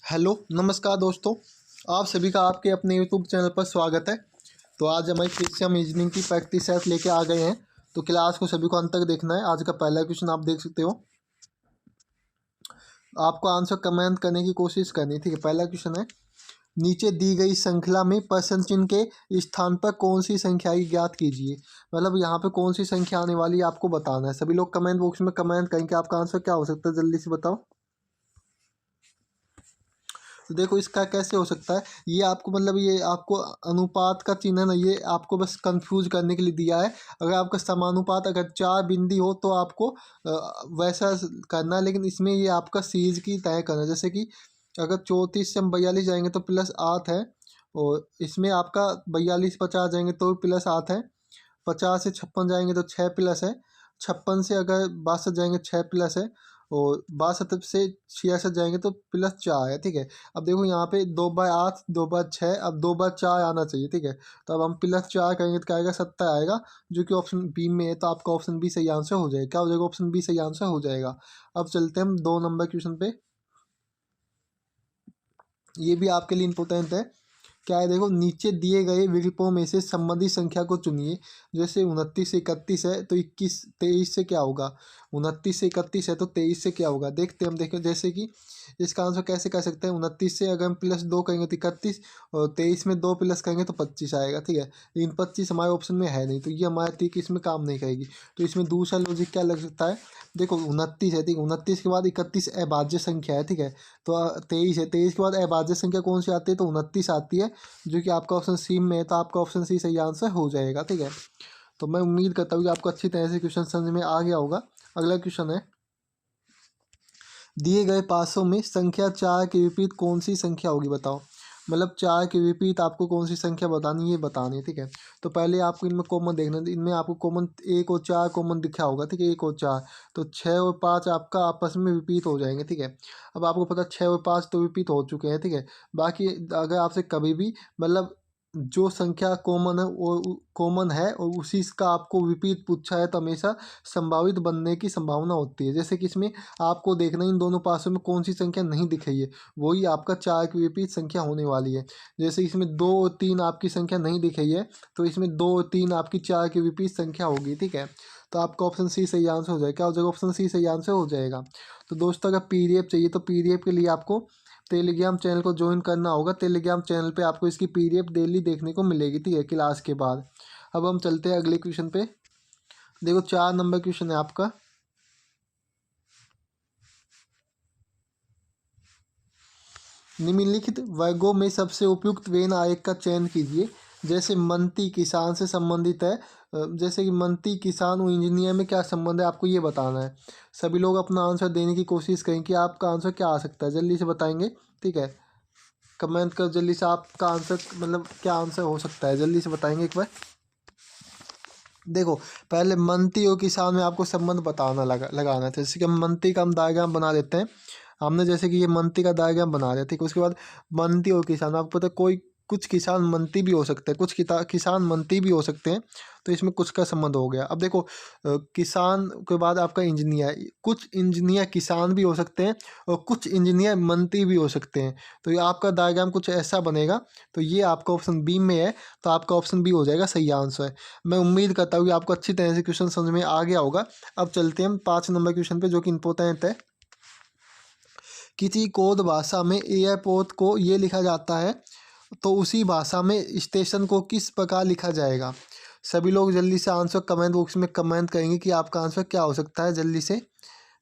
Hello नमस्कार दोस्तों। आप सभी का आपके अपने यूट्यूब चैनल पर स्वागत है। तो आज हमारी फिर से हम रीजनिंग की प्रैक्टिस सेट लेके आ गए हैं। तो क्लास को सभी को अंत तक देखना है। आज का पहला क्वेश्चन आप देख सकते हो। आपको आंसर कमेंट करने की कोशिश करनी है, ठीक है। पहला क्वेश्चन है, नीचे दी गई श्रृंखला में प्रश्न चिन्ह के स्थान पर कौन सी संख्या की ज्ञात कीजिए। मतलब यहाँ पे कौन सी संख्या आने वाली है आपको बताना है। सभी लोग कमेंट बॉक्स में कमेंट करेंगे आपका आंसर क्या हो सकता है, जल्दी से बताओ। तो देखो इसका कैसे हो सकता है, ये आपको मतलब ये आपको अनुपात का चिन्ह है ना, ये आपको बस कंफ्यूज करने के लिए दिया है। अगर आपका समानुपात अगर 4 बिंदी हो तो आपको वैसा करना है, लेकिन इसमें ये आपका सीरीज की तय करना है। जैसे कि अगर 34 से हम 42 जाएंगे तो +8 है, और इसमें आपका 42 50 जाएंगे तो भी +8 है। 50 से 56 जाएंगे तो 6 प्लस है। 56 से अगर 62 जाएंगे 6 प्लस है। और 62 से 66 जाएंगे तो +4 है, ठीक है। अब देखो यहाँ पे 2/8 2/6, अब 2/4 आना चाहिए, ठीक है। तो अब हम +4 करेंगे तो क्या आएगा, 70 आएगा, जो कि ऑप्शन बी में है। तो आपका ऑप्शन बी सही आंसर हो जाएगा। क्या हो जाएगा, ऑप्शन बी सही आंसर हो जाएगा। अब चलते हैं हम 2 नंबर क्वेश्चन पे। ये भी आपके लिए इंपॉर्टेंट है। क्या है, देखो नीचे दिए गए विकल्पों में से संबंधित संख्या को चुनिए। जैसे 29 से 31 है तो 21 23 से क्या होगा। 29 से 31 है तो 23 से क्या होगा, देखते हैं हम। देखो जैसे कि इसका आंसर कैसे कर सकते हैं। 29 से अगर हम +2 करेंगे तो 31, और 23 में 2 प्लस करेंगे तो 25 आएगा, ठीक है। लेकिन 25 हमारे ऑप्शन में है नहीं, तो ये हमारे तीक इसमें काम नहीं करेगी। तो इसमें दूसरा लॉजिक क्या लग सकता है। देखो 29 है, ठीक है। 29 के बाद 31 अभाज्य संख्या है, ठीक है। तो 23 है, 23 के बाद अभाज्य संख्या कौन सी आती है, तो 29 आती है, जो कि आपका ऑप्शन सी में है। तो आपका ऑप्शन सी सही आंसर हो जाएगा, ठीक है। तो मैं उम्मीद करता हूँ कि आपको अच्छी तरह से क्वेश्चन समझ में आ गया होगा। अगला क्वेश्चन है, दिए गए पासों में संख्या 4 के विपरीत कौन सी संख्या होगी, बताओ। मतलब 4 के विपरीत आपको कौन सी संख्या बतानी है, ये बतानी है, ठीक है। तो पहले आपको इनमें कॉमन देखना है। इनमें आपको कॉमन 1 और 4 कॉमन दिखा होगा, ठीक है। 1 और 4, तो 6 और 5 आपका आपस में विपरीत हो जाएंगे, ठीक है। अब आपको पता 6 और 5 तो विपरीत हो चुके हैं, ठीक है। बाकी अगर आपसे कभी भी मतलब जो संख्या कॉमन है वो कॉमन है और उसी का आपको विपरीत पूछा है, तो हमेशा संभावित बनने की संभावना होती है। जैसे कि इसमें आपको देखना इन दोनों पासों में कौन सी संख्या नहीं दिख रही है, वही आपका 4 की विपरीत संख्या होने वाली है। जैसे इसमें 2 और 3 आपकी संख्या नहीं दिख रही है, तो इसमें 2 और 3 आपकी 4 की विपरीत संख्या होगी, ठीक है। तो आपका ऑप्शन सी सही आंसर हो जाएगा। क्या हो जाएगा, ऑप्शन सी सही आंसर हो जाएगा। तो दोस्तों अगर पीडीएफ चाहिए तो पीडीएफ के लिए आपको टेलीग्राम चैनल को ज्वाइन करना होगा। टेलीग्राम चैनल पे आपको इसकी पीडीएफ डेली देखने को मिलेगी, ठीक है, क्लास के बाद। अब हम चलते हैं अगले क्वेश्चन पे। देखो 4 नंबर क्वेश्चन है आपका, निम्नलिखित वर्गों में सबसे उपयुक्त वेन आरेख का चयन कीजिए। जैसे मनती किसान से संबंधित है। जैसे कि मनती किसान और इंजीनियर में क्या संबंध है, आपको ये बताना है। सभी लोग अपना आंसर देने की कोशिश करें कि आपका आंसर क्या आ सकता है, जल्दी से बताएंगे, ठीक है। कमेंट कर जल्दी से आपका आंसर, मतलब क्या आंसर हो सकता है, जल्दी से बताएंगे एक बार। देखो पहले मनती और किसान में आपको संबंध बताना लगाना है। जैसे कि हम मनती का हम डायग्राम बना देते हैं। हमने जैसे कि ये मनती का डायग्राम बना दिया, ठीक है। उसके बाद मनती और किसान, आपको पता है कोई कुछ किसान मनती भी हो सकते हैं, कुछ किसान मनती भी हो सकते हैं। तो इसमें कुछ का संबंध हो गया। अब देखो किसान के बाद आपका इंजीनियर, कुछ इंजीनियर किसान भी हो सकते हैं और कुछ इंजीनियर मनती भी हो सकते हैं। तो ये आपका डायग्राम कुछ ऐसा बनेगा। तो ये आपका ऑप्शन बी में है, तो आपका ऑप्शन बी हो जाएगा सही आंसर। मैं उम्मीद करता हूँ कि आपको अच्छी तरह से क्वेश्चन समझ में आ गया होगा। अब चलते हैं हम 5 नंबर क्वेश्चन पे, जो कि इंपॉर्टेंट है। किसी कोड भाषा में एयरपोर्ट को ये लिखा जाता है, तो उसी भाषा में स्टेशन को किस प्रकार लिखा जाएगा। सभी लोग जल्दी से आंसर कमेंट बॉक्स में कमेंट करेंगे कि आपका आंसर क्या हो सकता है। जल्दी से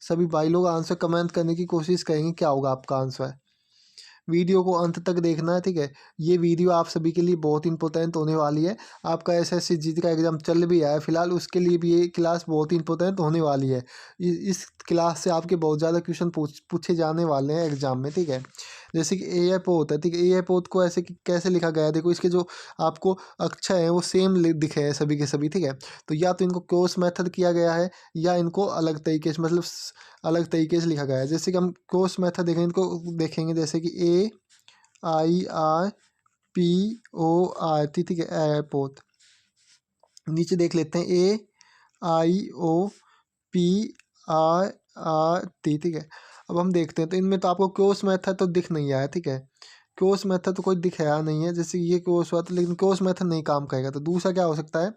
सभी भाई लोग आंसर कमेंट करने की कोशिश करेंगे, क्या होगा आपका आंसर। वीडियो को अंत तक देखना है, ठीक है। ये वीडियो आप सभी के लिए बहुत इंपॉर्टेंट होने वाली है। आपका एसएससी जीडी का एग्जाम चल भी रहा है फिलहाल, उसके लिए भी ये क्लास बहुत इंपॉर्टेंट होने वाली है। इस क्लास से आपके बहुत ज़्यादा क्वेश्चन पूछे जाने वाले हैं एग्जाम में, ठीक है। जैसे कि एयरपोर्ट है, ठीक है। एयरपोर्ट को ऐसे कैसे लिखा गया है, देखो इसके जो आपको अक्षर है वो सेम दिखे हैं सभी के सभी, ठीक है। तो या तो इनको क्रॉस मेथड किया गया है, या इनको अलग तरीके से मतलब अलग तरीके से लिखा गया है। जैसे कि हम क्रॉस मेथड देखेंगे, इनको देखेंगे जैसे कि AIRPOR, ठीक है, एयरपोर्ट। नीचे देख लेते हैं AIOPRRT, ठीक है। अब हम देखते हैं, तो इनमें तो आपको क्रोस मेथड तो दिख नहीं आया, ठीक है, क्रोस मेथड तो कोई दिखाया नहीं है, जैसे ये क्रोस हुआ, तो लेकिन क्रोस मेथड नहीं काम करेगा। तो दूसरा क्या हो सकता है,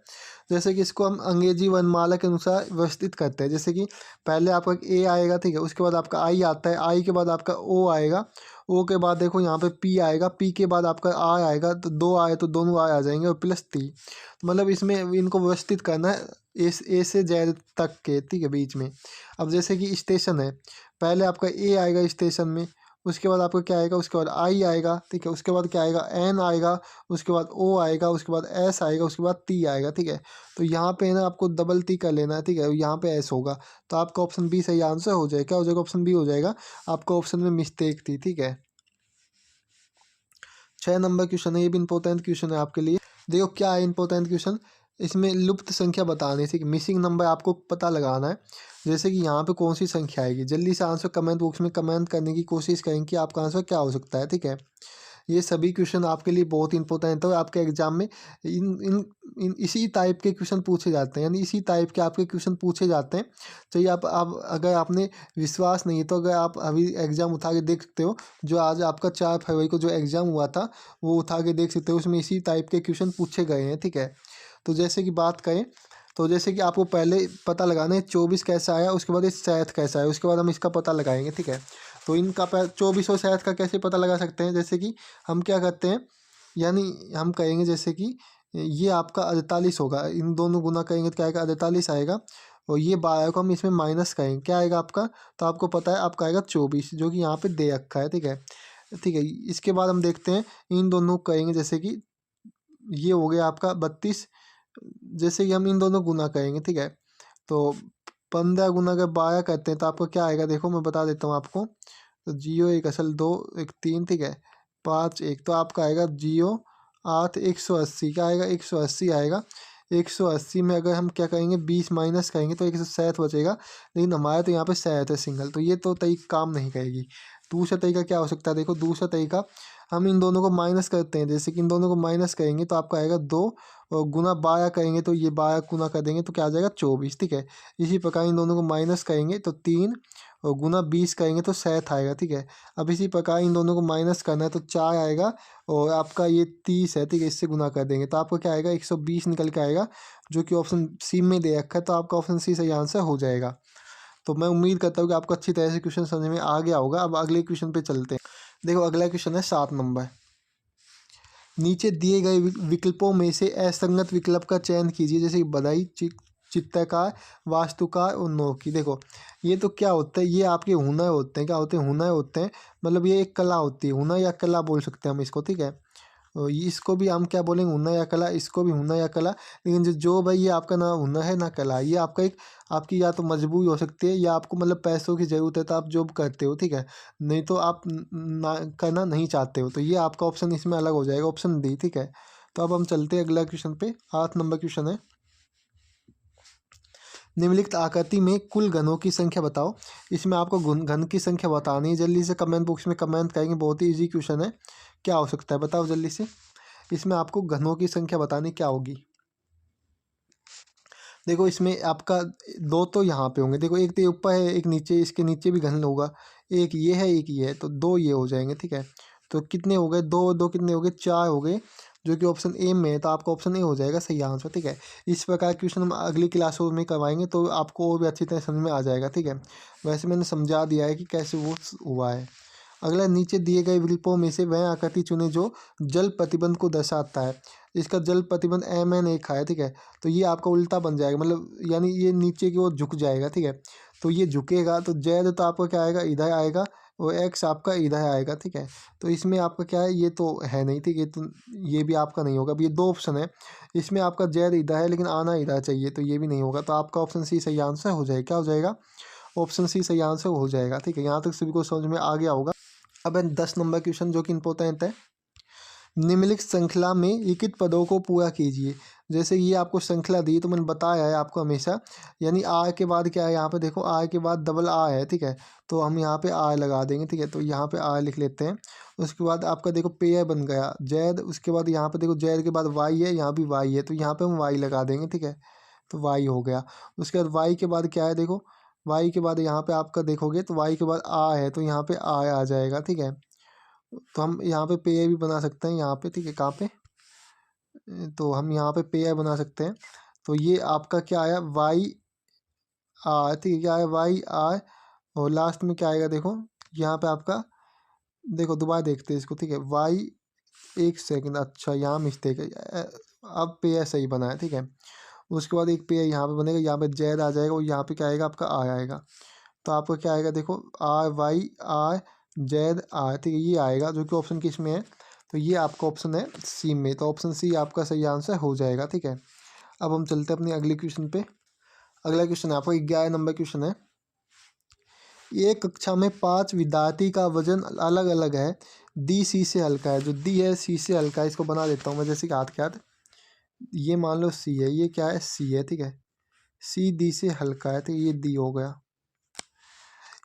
जैसे कि इसको हम अंग्रेजी वर्णमाला के अनुसार व्यवस्थित करते हैं, जैसे कि पहले आपका ए आएगा, ठीक है, उसके बाद आपका आई आता है, आई के बाद आपका ओ आएगा, ओ के बाद देखो यहाँ पे पी आएगा, पी के बाद आपका आर आएगा, तो दो आए तो दोनों आए आ जाएंगे और प्लस टी। तो मतलब इसमें इनको व्यवस्थित करना है ए से जेड तक के, ठीक है, बीच में। अब जैसे कि स्टेशन है, पहले आपका ए आएगा स्टेशन में, उसके बाद आपका क्या आएगा, उसके बाद आई आएगा, ठीक है, उसके बाद क्या आएगा, एन आएगा, उसके बाद ओ आएगा, उसके बाद एस आएगा, उसके बाद टी आएगा, ठीक है। तो यहाँ पे ना आपको डबल टी कर लेना है, ठीक है, यहाँ पे एस होगा, तो आपका ऑप्शन बी सही आंसर हो जाएगा। क्या हो जाएगा, ऑप्शन बी हो जाएगा। आपका ऑप्शन में मिस्टेक थी, ठीक है। 6 नंबर क्वेश्चन है, ये भी इंपॉर्टेंट क्वेश्चन है आपके लिए। देखो क्या है इंपॉर्टेंट क्वेश्चन, इसमें लुप्त संख्या बतानी थी, मिसिंग नंबर आपको पता लगाना है। जैसे कि यहाँ पे कौन सी संख्या आएगी, जल्दी से आंसर कमेंट बॉक्स में कमेंट करने की कोशिश करें कि आपका आंसर क्या हो सकता है, ठीक है। ये सभी क्वेश्चन आपके लिए बहुत इंपॉर्टेंट है, और आपके एग्जाम में इन इसी टाइप के क्वेश्चन पूछे जाते हैं, यानी इसी टाइप के आपके क्वेश्चन पूछे जाते हैं। चाहिए आप अगर आपने विश्वास नहीं है तो अगर आप अभी एग्ज़ाम उठा के देख सकते हो, जो आज आपका 4 फरवरी को जो एग्ज़ाम हुआ था वो उठा के देख सकते हो, उसमें इसी टाइप के क्वेश्चन पूछे गए हैं, ठीक है। तो जैसे कि बात करें, तो जैसे कि आपको पहले पता लगाना है 24 कैसा आया, उसके बाद ये सैथ कैसा है, उसके बाद हम इसका पता लगाएंगे, ठीक है। तो इनका 24 और सैथ का कैसे पता लगा सकते हैं, जैसे कि हम क्या करते हैं, यानी हम कहेंगे जैसे कि ये आपका 48 होगा, इन दोनों गुना करेंगे तो क्या आएगा, 48 आएगा, और ये 12 को हम इसमें माइनस करेंगे, क्या आएगा आपका, तो आपको पता है आपका आएगा 24, जो कि यहाँ पे दे रखा है, ठीक है। ठीक है, इसके बाद हम देखते हैं इन दोनों करेंगे, जैसे कि ये हो गया आपका 32, जैसे कि हम इन दोनों गुना करेंगे, ठीक है। तो 15 गुना अगर 12 करते हैं तो आपको क्या आएगा, देखो मैं बता देता हूँ आपको। तो जियो एक असल 2 एक 3, ठीक है, 5 1, तो आपका आएगा जियो 8 180, क्या आएगा 180 आएगा। 180 में अगर हम क्या करेंगे 20 माइनस करेंगे तो 107 बचेगा, लेकिन हमारे तो यहाँ पे 7 है सिंगल, तो ये तो तरीका काम नहीं करेगी। दूसरा तरीका क्या हो सकता है, देखो दूसरा तरीका, हम इन दोनों को माइनस करते हैं, जैसे कि इन दोनों को माइनस करेंगे तो आपका आएगा 2, और गुना 12 करेंगे तो ये 12 गुना कर देंगे तो क्या आ जाएगा 24, ठीक है। इसी प्रकार इन दोनों को माइनस करेंगे तो 3, और गुना 20 करेंगे तो 7 आएगा, ठीक है। अब इसी प्रकार इन दोनों को माइनस करना है तो 4 आएगा, और आपका ये 30 है, ठीक है, इससे गुना कर देंगे तो आपका क्या आएगा 120 निकल के आएगा, जो कि ऑप्शन सी में दे रखा है, तो आपका ऑप्शन सी सही आंसर हो जाएगा। तो मैं उम्मीद करता हूँ कि आपको अच्छी तरह से क्वेश्चन समझ में आ गया होगा। अब अगले क्वेश्चन पे चलते हैं। देखो अगला क्वेश्चन है 7 नंबर, नीचे दिए गए विकल्पों में से असंगत विकल्प का चयन कीजिए, जैसे कि बधाई, चित्रकार, वास्तुकार और नौकी। देखो ये तो क्या होता है, ये आपके हुनर होते हैं, क्या होते हैं, हुनर होते हैं, मतलब ये एक कला होती है, हुनर या कला बोल सकते हैं हम इसको, ठीक है। और इसको भी हम क्या बोलेंगे, हुनर या कला, इसको भी हुनर या कला। लेकिन जो भाई ये आपका ना हुनर है ना कला, ये आपका एक आपकी या तो मजबूरी हो सकती है, या आपको मतलब पैसों की ज़रूरत है तो आप जॉब करते हो, ठीक है, नहीं तो आप ना करना नहीं चाहते हो, तो ये आपका ऑप्शन इसमें अलग हो जाएगा, ऑप्शन डी, ठीक है। तो अब हम चलते हैं अगला क्वेश्चन पे। 8 नंबर क्वेश्चन है, निम्नलिखित आकृति में कुल घनों की संख्या बताओ। इसमें आपको घन की संख्या बतानी है, जल्दी से कमेंट बॉक्स में कमेंट करेंगे, बहुत ही इजी क्वेश्चन है। क्या हो सकता है बताओ जल्दी से, इसमें आपको घनों की संख्या बतानी क्या होगी। देखो इसमें आपका दो तो यहाँ पे होंगे, देखो एक तो ऊपर है एक नीचे, इसके नीचे भी घन होगा, एक ये है एक ये है, तो दो ये हो जाएंगे, ठीक है। तो कितने हो गए, दो दो कितने हो गए, 4 हो गए, जो कि ऑप्शन ए में है, तो आपका ऑप्शन ए हो जाएगा सही आंसर, ठीक है। इस प्रकार क्वेश्चन हम अगली क्लासों में करवाएंगे तो आपको और भी अच्छी तरह समझ में आ जाएगा, ठीक है। वैसे मैंने समझा दिया है कि कैसे वो हुआ है। अगला, नीचे दिए गए विकल्पों में से वह आकृति चुने जो जल प्रतिबंध को दर्शाता है। इसका जल प्रतिबंध MN एक है, ठीक है। तो ये आपका उल्टा बन जाएगा, मतलब यानी ये नीचे की ओर झुक जाएगा, ठीक है। तो ये झुकेगा तो जेड तो आपका क्या आएगा, इधर आएगा, और एक्स आपका इधर आएगा, ठीक है। तो इसमें आपका क्या है, ये तो है नहीं, ठीक है, तो ये भी आपका नहीं होगा। अब ये दो ऑप्शन है, इसमें आपका जेड इधर है लेकिन आना इधर चाहिए, तो ये भी नहीं होगा, तो आपका ऑप्शन सी सही आंसर हो जाएगा। क्या हो जाएगा, ऑप्शन सी सही आंसर हो जाएगा, ठीक है। यहाँ तक सभी को समझ में आ गया होगा। अब है 10 नंबर क्वेश्चन, जो कि इंपॉर्टेंट है। निम्नलिखित श्रृंखला में लिखित पदों को पूरा कीजिए। जैसे ये आपको श्रृंखला दी तो मैंने बताया है आपको हमेशा, यानी आर के बाद क्या है, यहाँ पे देखो आर के बाद डबल आर है, ठीक है। तो हम यहाँ पे आर लगा देंगे, ठीक है। तो यहाँ पे आर लिख लेते हैं। उसके बाद आपका देखो पेयर बन गया जेड, उसके बाद यहाँ पे देखो जेड के बाद वाई है, यहाँ भी वाई है, तो यहाँ पे हम वाई लगा देंगे, ठीक है। तो वाई हो गया। उसके बाद वाई के बाद क्या है देखो, वाई के बाद यहाँ पे आपका देखोगे तो वाई के बाद आ है, तो यहाँ पे आ जाएगा, ठीक है। तो हम यहाँ पे पे भी बना सकते हैं यहाँ पे, ठीक है। कहाँ पे, तो हम यहाँ पे पे बना सकते हैं। तो ये आपका क्या आया, वाई आ, ठीक है। क्या है, वाई आ, और लास्ट में क्या आएगा देखो, यहाँ पे आपका देखो, दोबारा देखते हैं इसको, ठीक है। वाई, एक सेकंड, अच्छा यहाँ मिस्टेक है, अब पे सही बना है, ठीक है। उसके बाद एक पे यहाँ पे बनेगा, यहाँ पे जेड आ जाएगा, और यहाँ पे क्या आएगा आपका आ आएगा। तो आपका क्या आएगा देखो, R Y R Z R, ठीक है, ये आएगा, जो कि ऑप्शन किस में है, तो ये आपका ऑप्शन है सी में। तो ऑप्शन सी आपका सही आंसर हो जाएगा, ठीक है। अब हम चलते हैं अपनी अगले क्वेश्चन पे। अगला क्वेश्चन है आपका 11 नंबर क्वेश्चन है। एक कक्षा में 5 विद्यार्थी का वजन अलग अलग है, डी सी से हल्का है। जो डी है सी से हल्का है, इसको बना देता हूँ मैं, जैसे कि हाथ के हाथ, ये मान लो सी है, ये क्या है, सी है, ठीक है। सी डी से हल्का है, तो ये डी हो गया।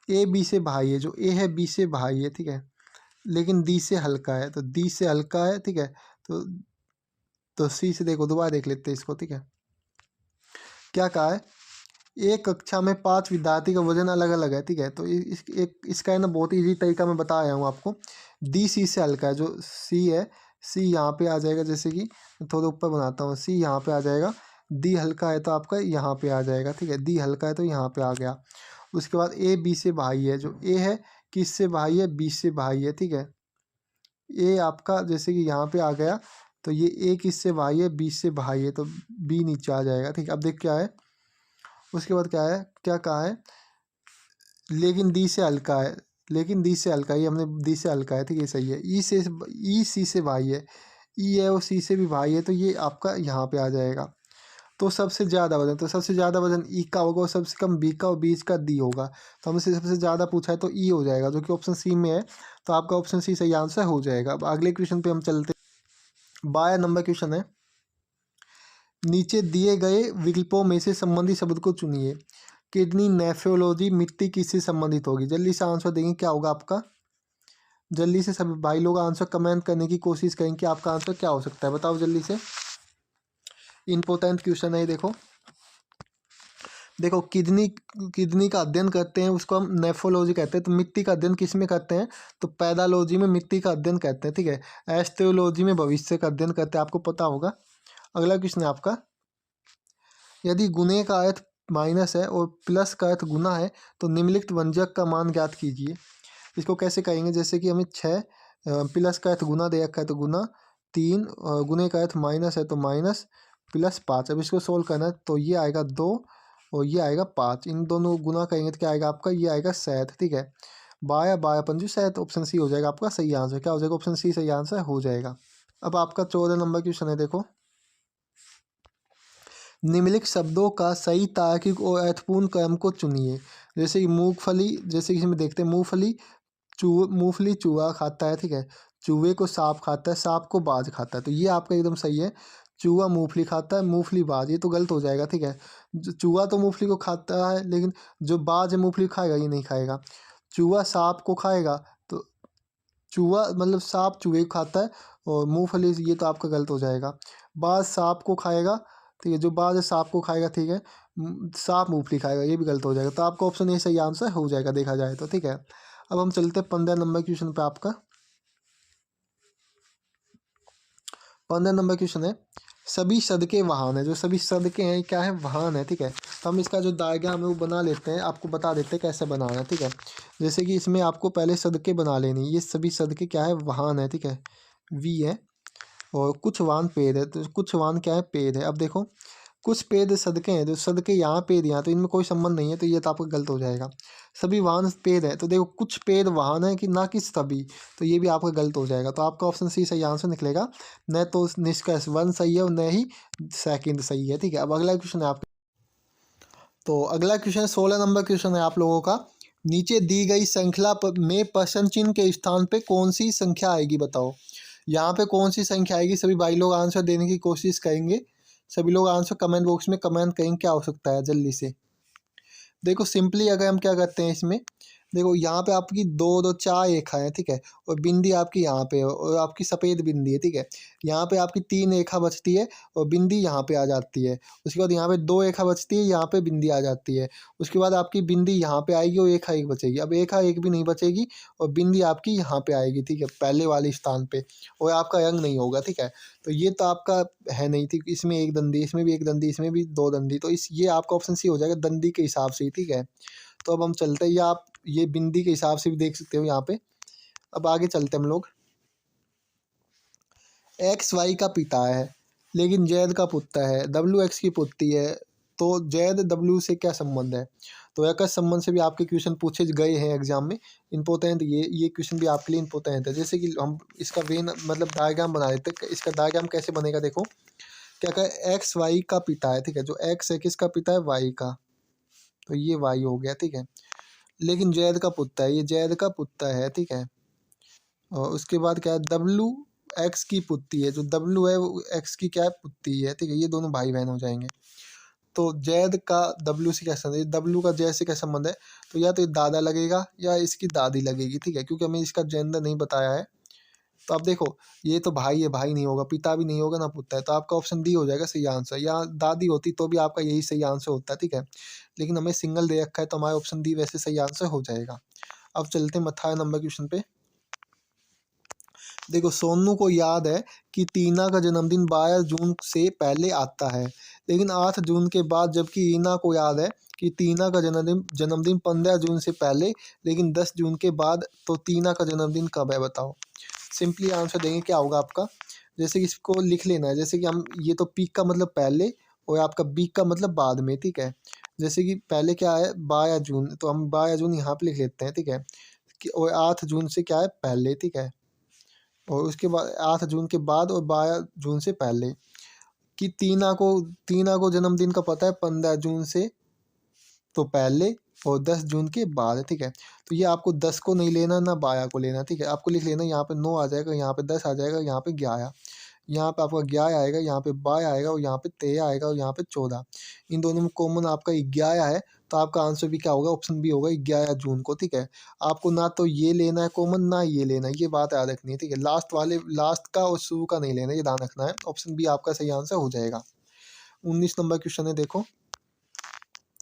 ए बी से भाई है, जो ए है बी से भाई है, ठीक है, लेकिन डी से हल्का है, तो डी से हल्का है, ठीक है। तो सी से देखो, दोबारा देख लेते हैं इसको, ठीक है। क्या कहा है, एक कक्षा में 5 विद्यार्थी का वजन अलग अलग है, ठीक है। तो इसका है ना, बहुत इजी तरीका मैं बता आया हूँ आपको। डी सी से हल्का है, जो सी है, सी यहाँ पे आ जाएगा, जैसे कि थोड़ा ऊपर बनाता हूँ, सी यहाँ पे आ जाएगा। डी हल्का है तो आपका यहाँ पे आ जाएगा, ठीक है। डी हल्का है तो यहाँ पे आ गया। उसके बाद ए बी से भाई है, जो ए है किस से भाई है, बी से भाई है, ठीक है। ए आपका जैसे कि यहाँ पे आ गया, तो ये ए किस से भाई है, बी से भाई है, तो बी नीचे आ जाएगा, ठीक है। अब देख क्या है, उसके बाद क्या है, क्या कहा है, लेकिन डी से हल्का है, लेकिन डी से हल्का है, ये हमने डी से हल्का है, ठीक है, सही है। ई सी से भाई है, ई है और सी से भी भाई है, तो ये आपका यहाँ पे आ जाएगा। तो सबसे ज़्यादा वजन, तो सबसे ज़्यादा वजन ई का होगा, और सबसे कम बी का, और बीच का डी होगा। तो हमसे सबसे ज़्यादा पूछा है तो ई हो जाएगा, जो कि ऑप्शन सी में है। तो आपका ऑप्शन सी सही आंसर हो जाएगा। अब अगले क्वेश्चन पे हम चलते हैं। 12 नंबर क्वेश्चन है। नीचे दिए गए विकल्पों में से संबंधित शब्द को चुनिए। किडनी, नेफ्रोलॉजी, मिट्टी किससे संबंधित होगी। जल्दी से आंसर देंगे, क्या होगा आपका, जल्दी से सभी भाई लोग आंसर कमेंट करने की कोशिश करें कि आपका आंसर क्या हो सकता है, बताओ जल्दी से। इम्पोर्टेंट क्वेश्चन है ये, देखो देखो, किडनी, किडनी का अध्ययन करते हैं, उसको हम नेफ्रोलॉजी कहते हैं। तो मिट्टी का अध्ययन किस में करते हैं, तो पैदालॉजी में मिट्टी का अध्ययन करते हैं, ठीक है। एस्ट्रोलॉजी में भविष्य का अध्ययन करते हैं, आपको पता होगा। अगला क्वेश्चन है आपका, यदि गुणे का अर्थ माइनस है और प्लस का अर्थ गुना है, तो निम्नलिखित व्यंजक का मान ज्ञात कीजिए। इसको कैसे कहेंगे, जैसे कि हमें 6 प्लस का अर्थ गुना दे रखा है, तो गुना 3, गुने का अर्थ माइनस है, तो माइनस प्लस 5। अब इसको सोल्व करना है, तो ये आएगा 2 और ये आएगा 5। इन दोनों गुना करेंगे तो क्या आएगा आपका, ये आएगा 7, ठीक है। 12 12 पंजू 7, ऑप्शन सी हो जाएगा आपका सही आंसर। क्या हो जाएगा, ऑप्शन सी सही आंसर हो जाएगा। अब आपका 14 नंबर क्वेश्चन है, देखो निम्नलिखित शब्दों का सही तार्किक और अर्थपूर्ण क्रम को चुनिए। जैसे कि मूंगफली, जैसे कि इसमें देखते हैं, मूंगफली चूहा खाता है, ठीक है। चूहे को सांप खाता है, सांप को बाज खाता है, तो ये आपका एकदम सही है। चूहा मूंगफली खाता है, मूंगफली बाज, ये तो गलत हो जाएगा, ठीक है। चूहा तो मूंगफली को खाता है, लेकिन जो बाज है मूंगफली खाएगा, ये नहीं खाएगा। चूहा सांप को खाएगा, तो चूहा मतलब सांप चूहे को खाता है, और मूंगफली, ये तो आपका गलत हो जाएगा। बाज सांप को खाएगा, ठीक है, जो बाज है सांप को खाएगा, ठीक है। सांप मूंगफली खाएगा, ये भी गलत हो जाएगा। तो आपका ऑप्शन ए सही आंसर हो जाएगा देखा जाए तो, ठीक है। अब हम चलते हैं 15 नंबर क्वेश्चन पे आपका। 15 नंबर क्वेश्चन है, सभी सदके वाहन है। जो सभी सदके हैं क्या है, वाहन है, ठीक है। तो हम इसका जो डायग्राम है वो बना लेते हैं, आपको बता देते हैं कैसे बनाना है, ठीक है। जैसे कि इसमें आपको पहले सदके बना लेनी, ये सभी सदके क्या है, वाहन है, ठीक है, वी है। और कुछ वाहन पेड़ है, तो कुछ वाहन क्या है, पेड़ है। अब देखो, कुछ पेड़ सदके हैं, जो सदके यहाँ पेड़ यहाँ, तो इनमें कोई संबंध नहीं है, तो ये तो आपका गलत हो जाएगा। सभी वाहन पेड़ है, तो देखो कुछ पेड़ वाहन है कि ना कि सभी, तो ये भी आपका गलत हो जाएगा। तो आपका ऑप्शन सी सही आंसर निकलेगा। न तो निष्कर्ष 1 सही है और न ही सेकंड सही है, ठीक है। अब अगला क्वेश्चन है आपका, तो अगला क्वेश्चन 16 नंबर क्वेश्चन है आप लोगों का। नीचे दी गई श्रृंखला में प्रश्न चिन्ह के स्थान पे कौन सी संख्या आएगी, बताओ। यहाँ पे कौन सी संख्या आएगी, सभी भाई लोग आंसर देने की कोशिश करेंगे। सभी लोग आंसर कमेंट बॉक्स में कमेंट करेंगे क्या हो सकता है, जल्दी से। देखो सिंपली अगर हम क्या करते हैं इसमें, देखो यहाँ पे आपकी दो दो चार रेखा है, ठीक है, और बिंदी आपकी यहाँ पे है और आपकी सफ़ेद बिंदी है, ठीक है। यहाँ पे आपकी 3 रेखा बचती है और बिंदी यहाँ पे आ जाती है। उसके बाद यहाँ पे 2 रेखा बचती है, यहाँ पे बिंदी आ जाती है। उसके बाद आपकी बिंदी यहाँ पे आएगी और रेखा एक बचेगी। अब रेखा एक भी नहीं बचेगी और बिंदी आपकी यहाँ पे आएगी, ठीक है, पहले वाले स्थान पे, और आपका रंग नहीं होगा, ठीक है। तो ये तो आपका है नहीं, ठीक, इसमें एक दंदी, इसमें भी एक दंदी, इसमें भी 2 दंदी, तो इस ये आपका ऑप्शन सी हो जाएगा दंदी के हिसाब से ही, ठीक है। तो अब हम चलते हैं, या आप ये बिंदी के हिसाब से भी देख सकते हो यहाँ पे। अब आगे चलते हैं हम लोग। एक्स वाई का पिता है लेकिन जैद का पुत्र है, डब्ल्यू एक्स की पुत्री है, तो जैद डब्ल्यू से क्या संबंध है? तो एकस संबंध से भी आपके क्वेश्चन पूछे गए हैं एग्जाम में। इंपॉर्टेंट ये क्वेश्चन भी आपके लिए इंपॉर्टेंट है। जैसे कि हम इसका वेन मतलब डायग्राम बना देते हैं। इसका डायग्राम कैसे बनेगा, देखो क्या कहे, एक्स वाई का पिता है, ठीक है, जो एक्स है किसका पिता है, वाई का, तो ये वाई हो गया, ठीक है। लेकिन जैद का पुत्र है, ये जैद का पुत्र है, ठीक है। और उसके बाद क्या है, डब्लू एक्स की पुत्री है, जो डब्लू है वो एक्स की क्या है, पुत्री है, ठीक है। ये दोनों भाई बहन हो जाएंगे। तो जैद का डब्लू से क्या संबंध है, डब्लू का जैद से क्या संबंध है, तो या तो ये दादा लगेगा या इसकी दादी लगेगी, ठीक है, क्योंकि हमें इसका जेंडर नहीं बताया है। तो अब देखो, ये तो भाई है, भाई नहीं होगा, पिता भी नहीं होगा, ना पुत्र है, तो आपका ऑप्शन डी हो जाएगा सही आंसर। या दादी होती तो भी आपका यही सही आंसर होता है, ठीक है, लेकिन हमें सिंगल दे रखा है तो हमारा ऑप्शन डी वैसे सही आंसर हो जाएगा। अब चलते हैं 18 नंबर क्वेश्चन पे। देखो, सोनू को याद है कि टीना का जन्मदिन 12 जून से पहले आता है, लेकिन 8 जून के बाद, जबकि रीना को याद है कि टीना का जन्मदिन 15 जून से पहले लेकिन 10 जून के बाद, तो टीना का जन्मदिन कब है बताओ। सिंपली आंसर देंगे, क्या होगा आपका, जैसे कि इसको लिख लेना है, जैसे कि हम ये तो पीक का मतलब पहले और आपका बीक का मतलब बाद में, ठीक है। जैसे कि पहले क्या है 12 जून, तो हम 12 जून यहाँ पे लिख लेते हैं, ठीक है, और 8 जून से क्या है पहले, ठीक है, और उसके बाद 8 जून के बाद और 12 जून से पहले। कि टीना को जन्मदिन का पता है 15 जून से तो पहले और 10 जून के बाद, ठीक है। तो ये आपको 10 को नहीं लेना ना 12 को लेना, ठीक है, आपको लिख लेना, यहाँ पे 9 आ जाएगा, यहाँ पे 10 आ जाएगा, यहाँ पे 11, यहाँ पे आपका 11 आएगा, यहाँ पे 12 आएगा और यहाँ पे 13 आएगा और यहाँ पे 14। इन दोनों में कॉमन आपका 11 है, तो आपका आंसर भी क्या होगा, ऑप्शन बी होगा 11 जून को, ठीक है। आपको ना तो ये लेना है कॉमन, ना ये लेना है, ये बात याद रखनी है, ठीक है। लास्ट का और शुरू का नहीं लेना, ये ध्यान रखना है। ऑप्शन बी आपका सही आंसर हो जाएगा। 19 नंबर क्वेश्चन है, देखो,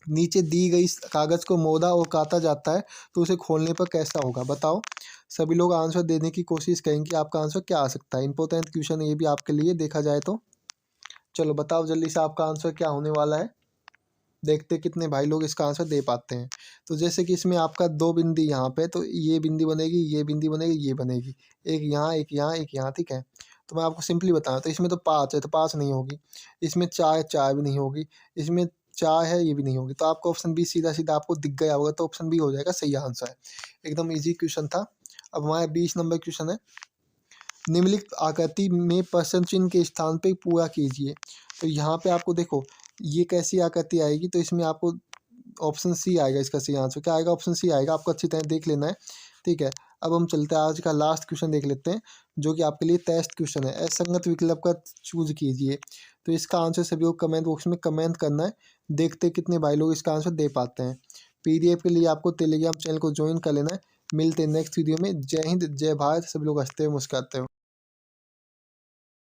नीचे दी गई कागज को मोड़ा और काटा जाता है तो उसे खोलने पर कैसा होगा बताओ। सभी लोग आंसर देने की कोशिश करेंगे, आपका आंसर क्या आ सकता है। इंपॉर्टेंट क्वेश्चन है ये भी आपके लिए, देखा जाए तो। चलो बताओ जल्दी से आपका आंसर क्या होने वाला है, देखते कितने भाई लोग इसका आंसर दे पाते हैं। तो जैसे कि इसमें आपका 2 बिंदी यहाँ पे, तो ये बिंदी बनेगी, ये बिंदी बनेगी, ये बनेगी, एक यहाँ एक यहाँ एक यहाँ, ठीक है। तो मैं आपको सिंपली बताऊँ तो इसमें तो 5 है, तो 5 नहीं होगी, इसमें 4 है, 4 भी नहीं होगी, इसमें 4 है, ये भी नहीं होगी, तो आपका ऑप्शन बी सीधा सीधा आपको दिख गया होगा, तो ऑप्शन बी हो जाएगा सही आंसर। एकदम ईजी क्वेश्चन था। अब हमारा 20 नंबर क्वेश्चन है, निम्नलिखित आकृति में प्रश्न चिन्ह के स्थान पे पूरा कीजिए। तो यहाँ पे आपको देखो ये कैसी आकृति आएगी, तो इसमें आपको ऑप्शन सी आएगा, इसका सही आंसर क्या आएगा, ऑप्शन सी आएगा, आपको अच्छी तरह देख लेना है, ठीक है। अब हम चलते हैं आज का लास्ट क्वेश्चन देख लेते हैं, जो कि आपके लिए टेस्ट क्वेश्चन है। असंगत विकल्प का चूज कीजिए। तो इसका आंसर सभी को कमेंट बॉक्स में कमेंट करना है, देखते कितने भाई लोग इसका आंसर दे पाते हैं। पीडीएफ के लिए आपको टेलीग्राम चैनल को ज्वाइन कर लेना है। मिलते हैं नेक्स्ट वीडियो में। जय हिंद, जय भारत, सभी लोग हंसते हुए मुस्कुराते हो।